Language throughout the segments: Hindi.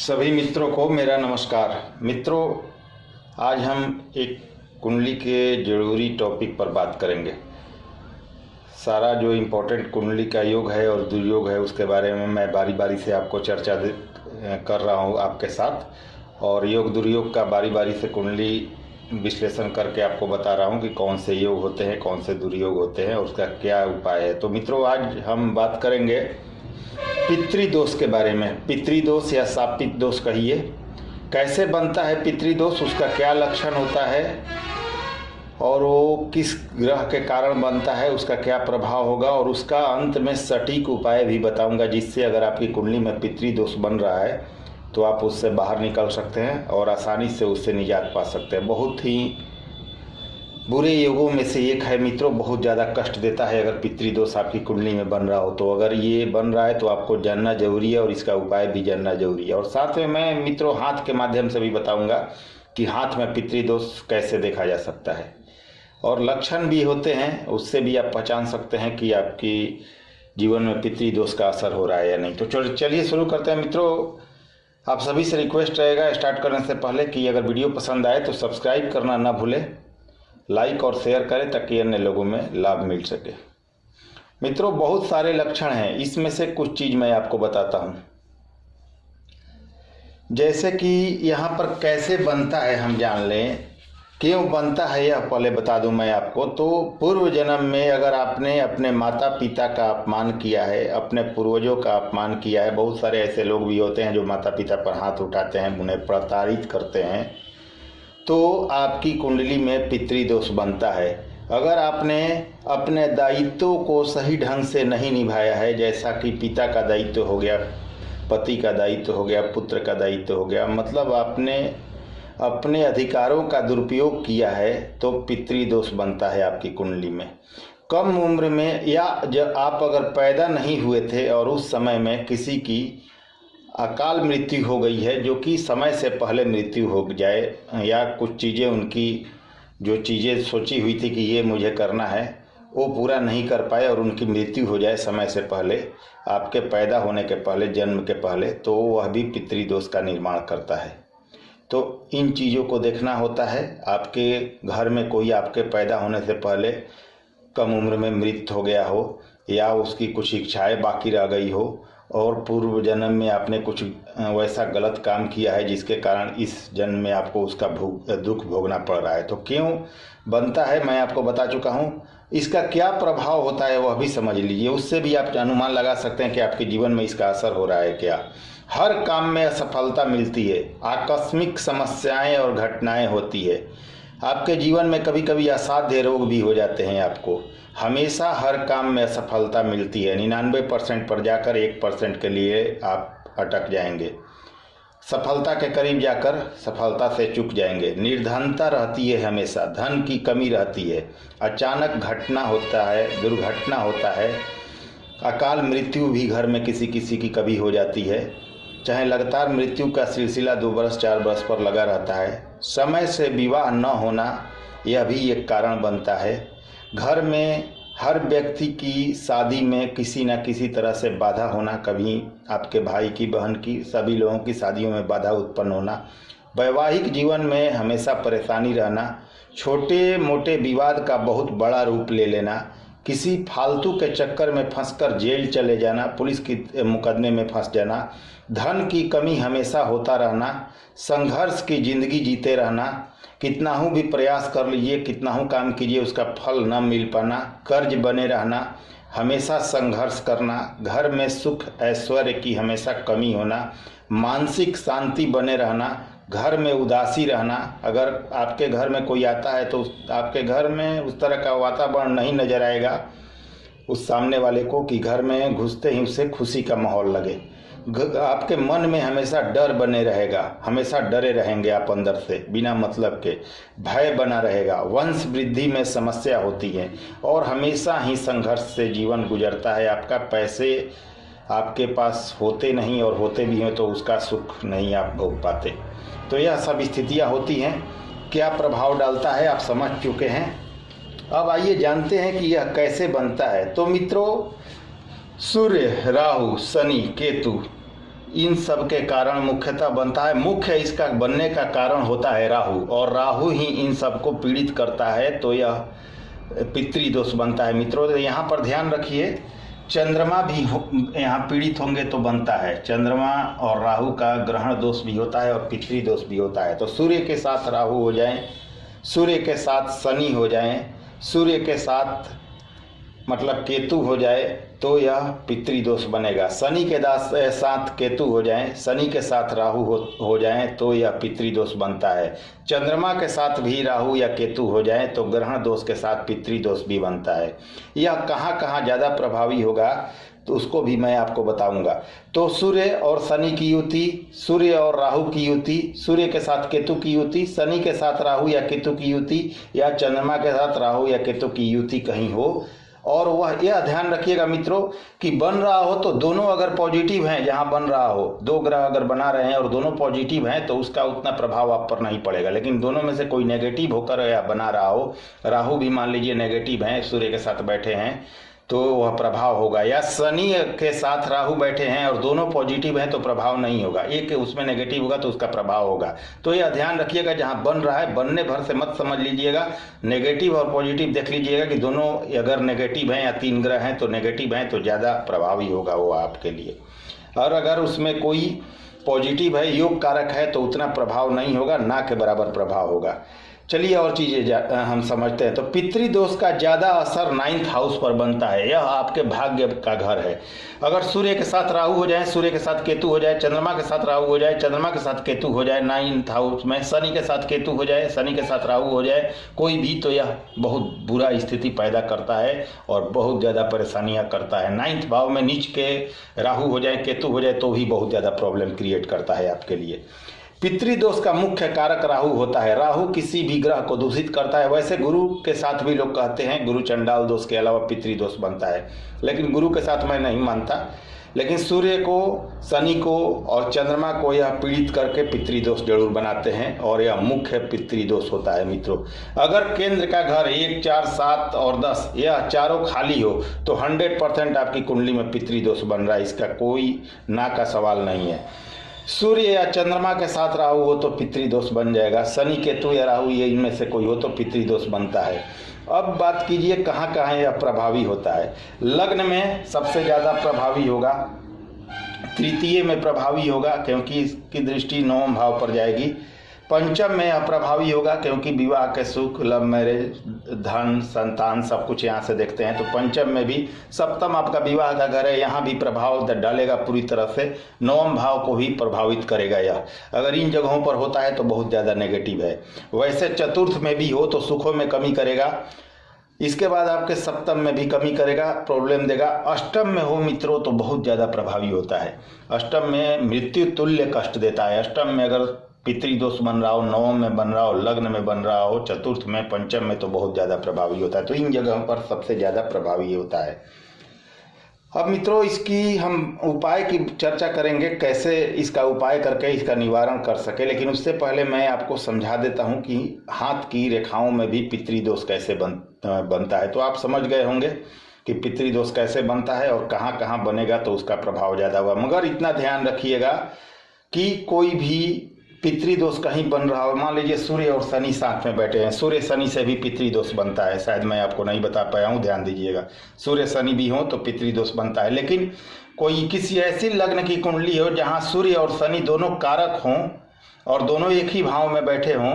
सभी मित्रों को मेरा नमस्कार। मित्रों, आज हम एक कुंडली के जरूरी टॉपिक पर बात करेंगे। सारा जो इम्पोर्टेंट कुंडली का योग है और दुर्योग है उसके बारे में मैं बारी बारी से आपको चर्चा कर रहा हूँ आपके साथ, और योग दुर्योग का बारी बारी से कुंडली विश्लेषण करके आपको बता रहा हूँ कि कौन से योग होते हैं, कौन से दुर्योग होते हैं और उसका क्या उपाय है। तो मित्रों, आज हम बात करेंगे पितृदोष के बारे में। पितृदोष या शापित दोष कहिए, कैसे बनता है पितृदोष, उसका क्या लक्षण होता है और वो किस ग्रह के कारण बनता है, उसका क्या प्रभाव होगा, और उसका अंत में सटीक उपाय भी बताऊंगा, जिससे अगर आपकी कुंडली में पितृदोष बन रहा है तो आप उससे बाहर निकल सकते हैं और आसानी से उससे निजात पा सकते हैं। बहुत ही बुरे योगों में से एक है मित्रों, बहुत ज़्यादा कष्ट देता है अगर पितृदोष आपकी कुंडली में बन रहा हो। तो अगर ये बन रहा है तो आपको जानना जरूरी है और इसका उपाय भी जानना जरूरी है। और साथ में मैं मित्रों हाथ के माध्यम से भी बताऊंगा कि हाथ में पितृदोष कैसे देखा जा सकता है, और लक्षण भी होते हैं, उससे भी आप पहचान सकते हैं कि आपकी जीवन में पितृदोष का असर हो रहा है या नहीं। तो चलिए शुरू करते हैं मित्रों। आप सभी से रिक्वेस्ट रहेगा स्टार्ट करने से पहले कि अगर वीडियो पसंद आए तो सब्सक्राइब करना ना भूलें, लाइक और शेयर करें ताकि अन्य लोगों में लाभ मिल सके। मित्रों, बहुत सारे लक्षण हैं, इसमें से कुछ चीज़ मैं आपको बताता हूं। जैसे कि यहाँ पर कैसे बनता है हम जान लें, क्यों बनता है यह पहले बता दूं मैं आपको। तो पूर्व जन्म में अगर आपने अपने माता पिता का अपमान किया है, अपने पूर्वजों का अपमान किया है, बहुत सारे ऐसे लोग भी होते हैं जो माता पिता पर हाथ उठाते हैं, उन्हें प्रताड़ित करते हैं, तो आपकी कुंडली में पितृदोष बनता है। अगर आपने अपने दायित्वों को सही ढंग से नहीं निभाया है, जैसा कि पिता का दायित्व हो गया, पति का दायित्व हो गया, पुत्र का दायित्व हो गया, मतलब आपने अपने अधिकारों का दुरुपयोग किया है, तो पितृदोष बनता है आपकी कुंडली में। कम उम्र में या जब आप अगर पैदा नहीं हुए थे और उस समय में किसी की अकाल मृत्यु हो गई है, जो कि समय से पहले मृत्यु हो जाए, या कुछ चीज़ें उनकी जो चीज़ें सोची हुई थी कि ये मुझे करना है वो पूरा नहीं कर पाए और उनकी मृत्यु हो जाए समय से पहले, आपके पैदा होने के पहले, जन्म के पहले, तो वह भी पितृदोष का निर्माण करता है। तो इन चीज़ों को देखना होता है। आपके घर में कोई आपके पैदा होने से पहले कम उम्र में मृत हो गया हो, या उसकी कुछ इच्छाएं बाकी रह गई हो, और पूर्व जन्म में आपने कुछ वैसा गलत काम किया है जिसके कारण इस जन्म में आपको उसका दुख भोगना पड़ रहा है। तो क्यों बनता है मैं आपको बता चुका हूँ। इसका क्या प्रभाव होता है वह भी समझ लीजिए, उससे भी आप अनुमान लगा सकते हैं कि आपके जीवन में इसका असर हो रहा है क्या। हर काम में असफलता मिलती है, आकस्मिक समस्याएं और घटनाएं होती है, आपके जीवन में कभी कभी असाध्य रोग भी हो जाते हैं। आपको हमेशा हर काम में असफलता मिलती है, 99% पर जाकर 1% के लिए आप अटक जाएंगे, सफलता के करीब जाकर सफलता से चूक जाएंगे। निर्धनता रहती है, हमेशा धन की कमी रहती है, अचानक घटना होता है, दुर्घटना होता है, अकाल मृत्यु भी घर में किसी किसी की कभी हो जाती है, चाहे लगातार मृत्यु का सिलसिला 2 बरस 4 बरस पर लगा रहता है। समय से विवाह न होना यह भी एक कारण बनता है। घर में हर व्यक्ति की शादी में किसी न किसी तरह से बाधा होना, कभी आपके भाई की, बहन की, सभी लोगों की शादियों में बाधा उत्पन्न होना, वैवाहिक जीवन में हमेशा परेशानी रहना, छोटे मोटे विवाद का बहुत बड़ा रूप ले लेना, किसी फालतू के चक्कर में फंसकर जेल चले जाना, पुलिस की मुकदमे में फंस जाना, धन की कमी हमेशा होता रहना, संघर्ष की जिंदगी जीते रहना, कितना हूँ भी प्रयास कर लीजिए, कितना हूँ काम कीजिए, उसका फल न मिल पाना, कर्ज बने रहना, हमेशा संघर्ष करना, घर में सुख ऐश्वर्य की हमेशा कमी होना, मानसिक शांति बने रहना, घर में उदासी रहना। अगर आपके घर में कोई आता है तो आपके घर में उस तरह का वातावरण नहीं नजर आएगा उस सामने वाले को कि घर में घुसते ही उसे खुशी का माहौल लगे। आपके मन में हमेशा डर बने रहेगा, हमेशा डरे रहेंगे आप अंदर से, बिना मतलब के भय बना रहेगा, वंश वृद्धि में समस्या होती है और हमेशा ही संघर्ष से जीवन गुजरता है आपका। पैसे आपके पास होते नहीं, और होते भी हैं तो उसका सुख नहीं आप भोग पाते। तो यह सब स्थितियां होती हैं। क्या प्रभाव डालता है आप समझ चुके हैं। अब आइए जानते हैं कि यह कैसे बनता है। तो मित्रों, सूर्य, राहु, शनि, केतु इन सब के कारण मुख्यतः बनता है। मुख्य इसका बनने का कारण होता है राहु, और राहु ही इन सबको पीड़ित करता है, तो यह पितृदोष बनता है मित्रों। तो यहाँ पर ध्यान रखिए, चंद्रमा भी यहाँ पीड़ित होंगे तो बनता है। चंद्रमा और राहु का ग्रहण दोष भी होता है और पितृदोष भी होता है। तो सूर्य के साथ राहु हो जाए, सूर्य के साथ शनि हो जाए, सूर्य के साथ मतलब केतु हो जाए तो यह पितृदोष बनेगा। शनि के साथ केतु हो जाए, शनि के साथ राहु हो जाए तो यह पितृदोष बनता है। चंद्रमा के साथ भी राहु या केतु हो जाए तो ग्रहण दोष के साथ पितृदोष भी बनता है। यह कहाँ कहाँ ज़्यादा प्रभावी होगा तो उसको भी मैं आपको बताऊंगा। तो सूर्य और शनि की युति, सूर्य और राहु की युति, सूर्य के साथ केतु की युति, शनि के साथ राहु या केतु की युति, या चंद्रमा के साथ राहु या केतु की युति कहीं हो, और वह यह ध्यान रखिएगा मित्रों कि बन रहा हो तो दोनों अगर पॉजिटिव हैं, जहां बन रहा हो दो ग्रह अगर बना रहे हैं और दोनों पॉजिटिव हैं तो उसका उतना प्रभाव आप पर नहीं पड़ेगा। लेकिन दोनों में से कोई नेगेटिव होकर या बना रहा हो, राहु भी मान लीजिए नेगेटिव हैं, सूर्य के साथ बैठे हैं, तो वह प्रभाव होगा। या शनि के साथ राहु बैठे हैं और दोनों पॉजिटिव हैं तो प्रभाव नहीं होगा, एक उसमें नेगेटिव होगा तो उसका प्रभाव होगा। तो यह ध्यान रखिएगा, जहां बन रहा है बनने भर से मत समझ लीजिएगा, नेगेटिव और पॉजिटिव देख लीजिएगा कि दोनों अगर नेगेटिव हैं या तीन ग्रह हैं तो नेगेटिव हैं तो ज़्यादा प्रभावी होगा वो आपके लिए। और अगर उसमें कोई पॉजिटिव है, योग कारक है, तो उतना प्रभाव नहीं होगा, ना के बराबर प्रभाव होगा। चलिए और चीज़ें हम समझते हैं। तो पितृदोष का ज़्यादा असर 9th हाउस पर बनता है। यह आपके भाग्य का घर है। अगर सूर्य के साथ राहु हो जाए, सूर्य के साथ केतु हो जाए, चंद्रमा के साथ राहु हो जाए, चंद्रमा के साथ केतु हो जाए 9th हाउस में, शनि के साथ केतु हो जाए, शनि के साथ राहु हो जाए कोई भी, तो यह बहुत बुरा स्थिति पैदा करता है और बहुत ज़्यादा परेशानियाँ करता है। 9th भाव में नीच के राहु हो जाए, केतु हो जाए तो भी बहुत ज़्यादा प्रॉब्लम क्रिएट करता है आपके लिए। पितृदोष का मुख्य कारक राहु होता है। राहु किसी भी ग्रह को दूषित करता है। वैसे गुरु के साथ भी लोग कहते हैं गुरु चंडाल दोष के अलावा पितृदोष बनता है, लेकिन गुरु के साथ मैं नहीं मानता। लेकिन सूर्य को, शनि को और चंद्रमा को यह पीड़ित करके पितृदोष जरूर बनाते हैं और यह मुख्य पितृदोष होता है मित्रों। अगर केंद्र का घर 1, 4, 7 और 10 यह चारों खाली हो तो 100% आपकी कुंडली में पितृदोष बन रहा है, इसका कोई ना का सवाल नहीं है। सूर्य या चंद्रमा के साथ राहु हो तो पितृदोष बन जाएगा। शनि, केतु या राहु ये इनमें से कोई हो तो पितृदोष बनता है। अब बात कीजिए कहाँ कहाँ यह प्रभावी होता है। लग्न में सबसे ज़्यादा प्रभावी होगा, तृतीय में प्रभावी होगा क्योंकि इसकी दृष्टि 9वें भाव पर जाएगी। पंचम में अप्रभावी होगा क्योंकि विवाह के सुख, लव मैरिज, धन, संतान सब कुछ यहाँ से देखते हैं, तो पंचम में भी। सप्तम आपका विवाह का घर है, यहाँ भी प्रभाव डालेगा पूरी तरह से, 9वें भाव को भी प्रभावित करेगा यह। अगर इन जगहों पर होता है तो बहुत ज़्यादा नेगेटिव है। वैसे चतुर्थ में भी हो तो सुखों में कमी करेगा, इसके बाद आपके सप्तम में भी कमी करेगा, प्रॉब्लम देगा। अष्टम में हो मित्रों तो बहुत ज़्यादा प्रभावी होता है। अष्टम में मृत्यु तुल्य कष्ट देता है। अष्टम में अगर पितृदोष बन रहा हो, 9वें में बन रहा हो, लग्न में बन रहा हो, चतुर्थ में, पंचम में तो बहुत ज़्यादा प्रभावी होता है। तो इन जगहों पर सबसे ज़्यादा प्रभावी होता है। अब मित्रों इसकी हम उपाय की चर्चा करेंगे, कैसे इसका उपाय करके इसका निवारण कर सके। लेकिन उससे पहले मैं आपको समझा देता हूं कि हाथ की रेखाओं में भी पितृदोष कैसे बनता है। तो आप समझ गए होंगे कि पितृदोष कैसे बनता है और कहाँ कहाँ बनेगा तो उसका प्रभाव ज़्यादा हुआ। मगर इतना ध्यान रखिएगा कि कोई भी पितृदोष कहीं बन रहा हो, मान लीजिए सूर्य और शनि साथ में बैठे हैं, सूर्य शनि से भी पितृदोष बनता है, शायद मैं आपको नहीं बता पाया हूँ, ध्यान दीजिएगा। सूर्य शनि भी हो तो पितृदोष बनता है। लेकिन कोई किसी ऐसी लग्न की कुंडली हो जहाँ सूर्य और शनि दोनों कारक हों और दोनों एक ही भाव में बैठे हों,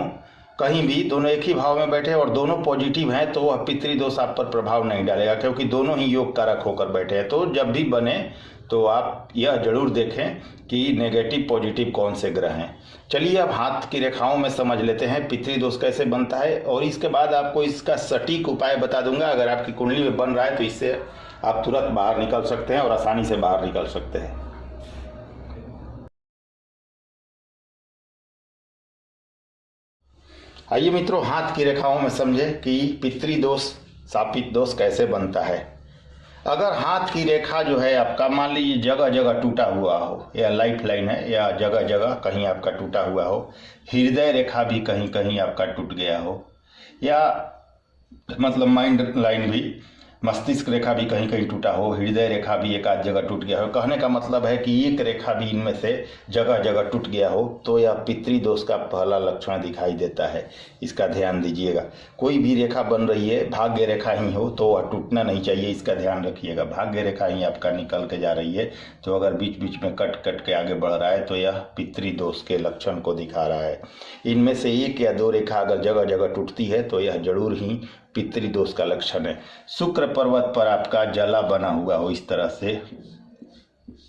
कहीं भी दोनों एक ही भाव में बैठे और दोनों पॉजिटिव हैं, तो वह पितृदोष आप पर प्रभाव नहीं डालेगा क्योंकि दोनों ही योग कारक होकर बैठे हैं। तो जब भी बने तो आप यह जरूर देखें कि नेगेटिव पॉजिटिव कौन से ग्रह हैं। चलिए अब हाथ की रेखाओं में समझ लेते हैं पितृदोष कैसे बनता है, और इसके बाद आपको इसका सटीक उपाय बता दूंगा। अगर आपकी कुंडली में बन रहा है तो इससे आप तुरंत बाहर निकल सकते हैं और आसानी से बाहर निकल सकते हैं। आइए मित्रों हाथ की रेखाओं में समझे कि पितृदोष, शापित दोष कैसे बनता है। अगर हाथ की रेखा जो है आपका, मान लीजिए जगह जगह टूटा हुआ हो, या लाइफ लाइन है या जगह जगह कहीं आपका टूटा हुआ हो, हृदय रेखा भी कहीं कहीं आपका टूट गया हो, या मतलब माइंड लाइन भी, मस्तिष्क रेखा भी कहीं कहीं टूटा हो, हृदय रेखा भी एक आध जगह टूट गया हो। कहने का मतलब है कि एक रेखा भी इनमें से जगह जगह टूट गया हो तो यह पितृदोष का पहला लक्षण दिखाई देता है। इसका ध्यान दीजिएगा। कोई भी रेखा बन रही है, भाग्य रेखा ही हो तो वह टूटना नहीं चाहिए, इसका ध्यान रखिएगा। भाग्य रेखा ही आपका निकल के जा रही है तो अगर बीच बीच में कट कट के आगे बढ़ रहा है तो यह पितृदोष के लक्षण को दिखा रहा है। इनमें से एक या दो रेखा अगर जगह जगह टूटती है तो यह जरूर ही पितृदोष का लक्षण है। शुक्र पर्वत पर आपका जला बना हुआ हो इस तरह से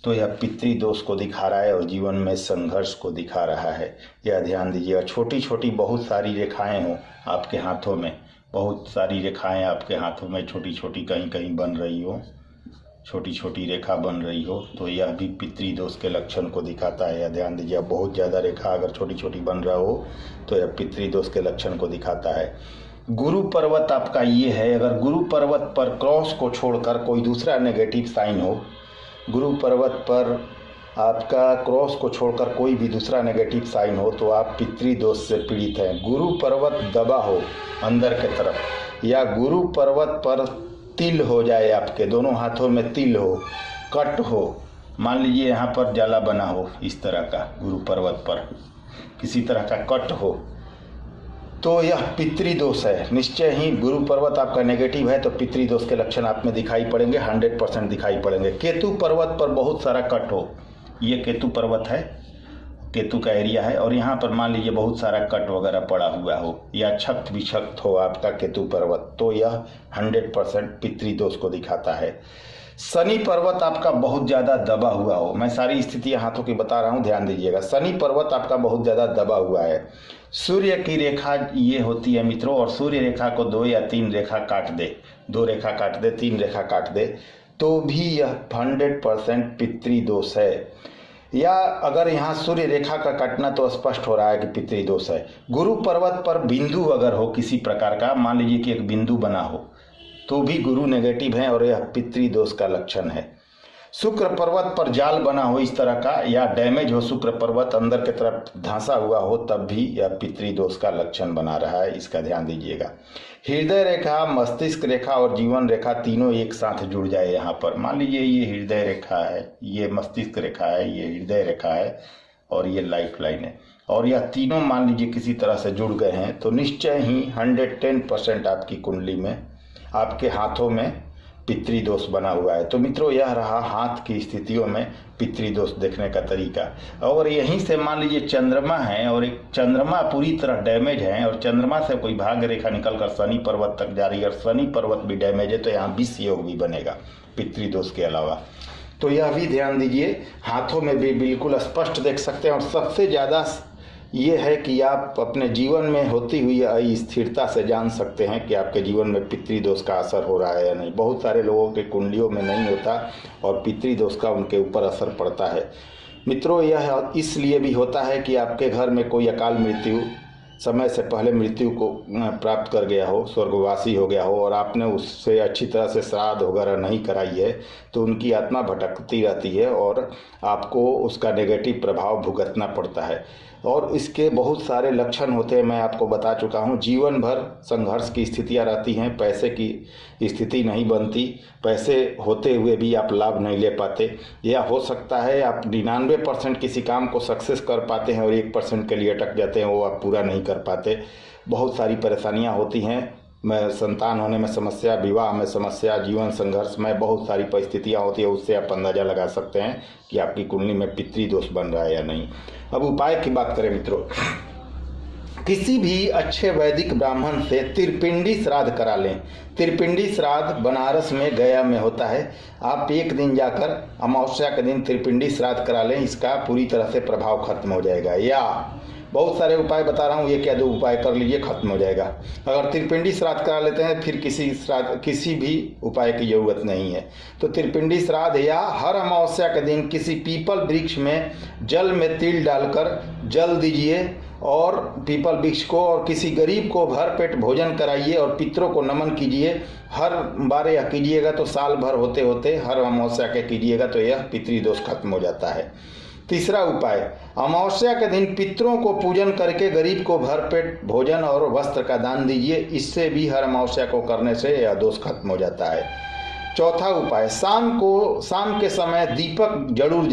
तो यह पितृदोष को दिखा रहा है और जीवन में संघर्ष को दिखा रहा है। यह ध्यान दीजिएगा। छोटी छोटी बहुत सारी रेखाएं हो आपके हाथों में, बहुत सारी रेखाएं आपके हाथों में छोटी छोटी कहीं कहीं बन रही हो, छोटी छोटी रेखा बन रही हो तो यह भी पितृदोष के लक्षण को दिखाता है। यह ध्यान दीजिए। बहुत ज़्यादा रेखा अगर छोटी छोटी बन रहा हो तो यह पितृदोष के लक्षण को दिखाता है। गुरु पर्वत आपका ये है, अगर गुरु पर्वत पर क्रॉस को छोड़कर कोई दूसरा नेगेटिव साइन हो, गुरु पर्वत पर आपका क्रॉस को छोड़कर कोई भी दूसरा नेगेटिव साइन हो तो आप पितृदोष से पीड़ित हैं। गुरु पर्वत दबा हो अंदर के तरफ, या गुरु पर्वत पर तिल हो जाए, आपके दोनों हाथों में तिल हो, कट हो, मान लीजिए यहाँ पर जाला बना हो इस तरह का, गुरु पर्वत पर किसी तरह का कट हो तो यह पितृदोष है। निश्चय ही गुरु पर्वत आपका नेगेटिव है तो पितृदोष के लक्षण आप में दिखाई पड़ेंगे, 100% दिखाई पड़ेंगे। केतु पर्वत पर बहुत सारा कट हो, ये केतु पर्वत है, केतु का एरिया है, और यहाँ पर मान लीजिए बहुत सारा कट वगैरह पड़ा हुआ हो या छक्त विक्षक्त हो आपका केतु पर्वत तो यह 100% पितृदोष को दिखाता है। शनि पर्वत आपका बहुत ज़्यादा दबा हुआ हो, मैं सारी स्थितियाँ हाथों की बता रहा हूँ, ध्यान दीजिएगा। शनि पर्वत आपका बहुत ज़्यादा दबा हुआ है। सूर्य की रेखा ये होती है मित्रों, और सूर्य रेखा को 2 या 3 रेखा काट दे, 2 रेखा काट दे, 3 रेखा काट दे तो भी यह 100% पितृदोष है। या अगर यहाँ सूर्य रेखा का काटना तो स्पष्ट हो रहा है कि पितृदोष है। गुरु पर्वत पर बिंदु अगर हो किसी प्रकार का, मान लीजिए कि एक बिंदु बना हो तो भी गुरु नेगेटिव है और यह पितृदोष का लक्षण है। शुक्र पर्वत पर जाल बना हो इस तरह का, या डैमेज हो शुक्र पर्वत अंदर की तरफ धंसा हुआ हो तब भी यह पितृदोष का लक्षण बना रहा है, इसका ध्यान दीजिएगा। हृदय रेखा, मस्तिष्क रेखा और जीवन रेखा तीनों एक साथ जुड़ जाए यहाँ पर, मान लीजिए ये हृदय रेखा है, ये मस्तिष्क रेखा है, ये हृदय रेखा है और ये लाइफ लाइन है, और यह तीनों मान लीजिए किसी तरह से जुड़ गए हैं तो निश्चय ही 110% आपकी कुंडली में, आपके हाथों में पितृदोष बना हुआ है। तो मित्रों यह रहा हाथ की स्थितियों में पितृदोष देखने का तरीका। और यहीं से मान लीजिए चंद्रमा है और एक चंद्रमा पूरी तरह डैमेज है और चंद्रमा से कोई भाग्य रेखा निकलकर शनि पर्वत तक जा रही है और शनि पर्वत भी डैमेज है तो यहाँ विष योग भी बनेगा पितृदोष के अलावा। तो यह भी ध्यान दीजिए। हाथों में भी बिल्कुल स्पष्ट देख सकते हैं। और सबसे ज़्यादा ये है कि आप अपने जीवन में होती हुई अस्थिरता से जान सकते हैं कि आपके जीवन में पितृदोष का असर हो रहा है या नहीं। बहुत सारे लोगों के कुंडलियों में नहीं होता और पितृदोष का उनके ऊपर असर पड़ता है। मित्रों यह इसलिए भी होता है कि आपके घर में कोई अकाल मृत्यु समय से पहले मृत्यु को प्राप्त कर गया हो, स्वर्गवासी हो गया हो और आपने उससे अच्छी तरह से श्राद्ध वगैरह नहीं कराई है तो उनकी आत्मा भटकती रहती है और आपको उसका नेगेटिव प्रभाव भुगतना पड़ता है। और इसके बहुत सारे लक्षण होते हैं, मैं आपको बता चुका हूँ। जीवन भर संघर्ष की स्थितियाँ रहती हैं, पैसे की स्थिति नहीं बनती, पैसे होते हुए भी आप लाभ नहीं ले पाते। या हो सकता है आप 99% किसी काम को सक्सेस कर पाते हैं और 1% के लिए अटक जाते हैं, वो आप पूरा नहीं कर पाते। बहुत सारी परेशानियाँ होती हैं, में संतान होने में समस्या, विवाह में समस्या, जीवन संघर्ष में बहुत सारी परिस्थितियाँ होती है। उससे आप अंदाजा लगा सकते हैं कि आपकी कुंडली में पितृदोष बन रहा है या नहीं। अब उपाय की बात करें मित्रों, किसी भी अच्छे वैदिक ब्राह्मण से त्रिपिंडी श्राद्ध करा लें। त्रिपिंडी श्राद्ध बनारस में, गया में होता है। आप एक दिन जाकर अमावस्या के दिन त्रिपिंडी श्राद्ध करा लें, इसका पूरी तरह से प्रभाव खत्म हो जाएगा। या बहुत सारे उपाय बता रहा हूँ, ये क्या 2 उपाय कर लीजिए, खत्म हो जाएगा। अगर त्रिपिंडी श्राद्ध करा लेते हैं फिर किसी भी उपाय की जरूरत नहीं है। तो त्रिपिंडी श्राद्ध या हर अमावस्या के दिन किसी पीपल वृक्ष में जल में तिल डालकर जल दीजिए और पीपल वृक्ष को, और किसी गरीब को भर पेट भोजन कराइए और पितरों को नमन कीजिए। हर बार यह कीजिएगा तो साल भर होते होते हर अमावस्या के कीजिएगा तो यह पितृदोष खत्म हो जाता है। तीसरा उपाय, अमावस्या के दिन पितरों को पूजन करके गरीब को भरपेट भोजन और वस्त्र का दान दीजिए। इससे भी हर अमावस्या को करने से यह दोष खत्म हो जाता है। चौथा उपाय, शाम के समय दीपक जरूर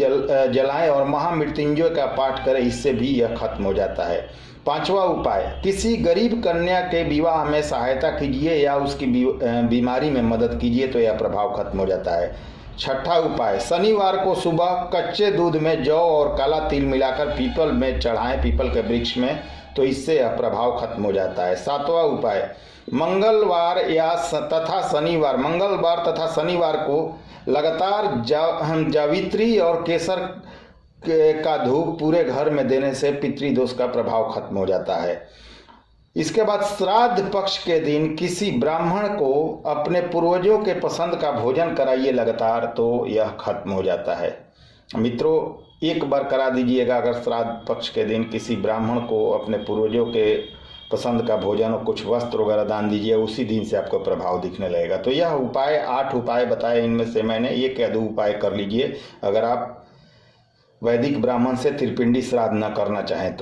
जलाएं और महामृत्युंजय का पाठ करें, इससे भी यह खत्म हो जाता है। पांचवा उपाय, किसी गरीब कन्या के विवाह में सहायता कीजिए या उसकी बीमारी में मदद कीजिए तो यह प्रभाव खत्म हो जाता है। छठा उपाय, शनिवार को सुबह कच्चे दूध में जौ और काला तिल मिलाकर पीपल में चढ़ाएं, पीपल के वृक्ष में, तो इससे यह प्रभाव खत्म हो जाता है। सातवां उपाय, मंगलवार तथा शनिवार को लगातार जावित्री और केसर का धूप पूरे घर में देने से पितृदोष का प्रभाव खत्म हो जाता है। इसके बाद श्राद्ध पक्ष के दिन किसी ब्राह्मण को अपने पूर्वजों के पसंद का भोजन कराइए लगातार, तो यह खत्म हो जाता है। मित्रों, एक बार करा दीजिएगा, अगर श्राद्ध पक्ष के दिन किसी ब्राह्मण को अपने पूर्वजों के पसंद का भोजन और कुछ वस्त्र वगैरह दान दीजिए, उसी दिन से आपको प्रभाव दिखने लगेगा। तो यह उपाय 8 उपाय बताए, इनमें से मैंने 1 या 2 उपाय कर लीजिए अगर आप वैदिक ब्राह्मण से त्रिपिंडी श्राद्ध न करना चाहें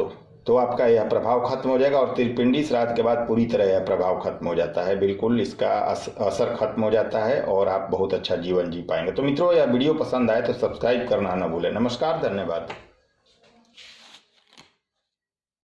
तो आपका यह प्रभाव खत्म हो जाएगा। और त्रिपिंडी श्राद्ध के बाद पूरी तरह यह प्रभाव खत्म हो जाता है, बिल्कुल इसका असर खत्म हो जाता है और आप बहुत अच्छा जीवन जी पाएंगे। तो मित्रों, यह वीडियो पसंद आए तो सब्सक्राइब करना न भूलें। नमस्कार, धन्यवाद।